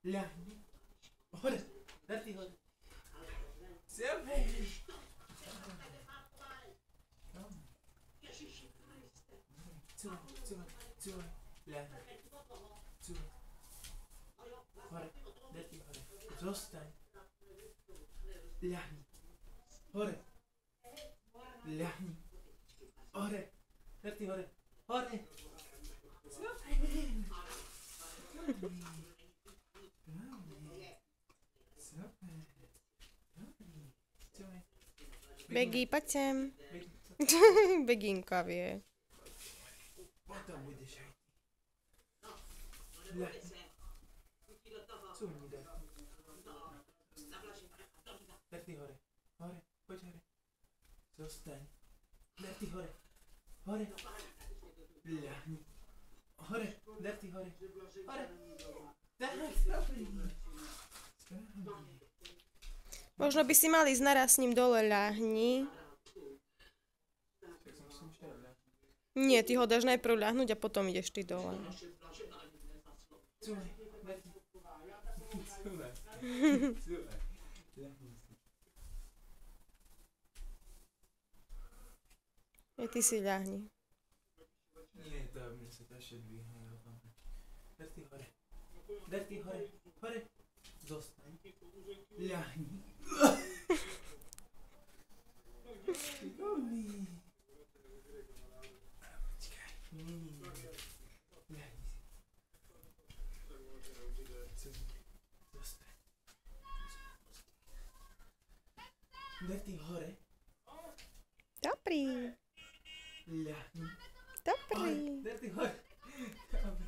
ľahni. Hore, Darty, hore. Sever. Cúvaj, ľahni. Cúvaj. Hore, Darty, hore. Zostaň. Ľahni. Hore. Ľahni. Hore. Darty, hore. Hore. Begy, poď sem. Beginka vie. Potom budeš aj ty. Ľahni. Cúvni, Darty. Darty, hore. Hore, poď hore. Zostaň. Darty, hore. Hore. Ľahni. Hore, Darty, hore. Hore. Darty. Možno by si mal ísť naraz s ním dole, ľahni. Nie, ty ho dáš najprv ľahnuť a potom ideš ty dole. Cúvaj, Darty. Cúvaj. Cúvaj. Ľahni si. Ty si ľahni. Nie, to mne sa to ešte dvíha. Darty, hore. Darty, hore. Hore. Zostaň. Ľahni. Šikovný. Počkaj. Ľahni si. Zostaň. Darty, hore. Dobrý. Ľahni. Dobrý. Darty, hore. Dobre.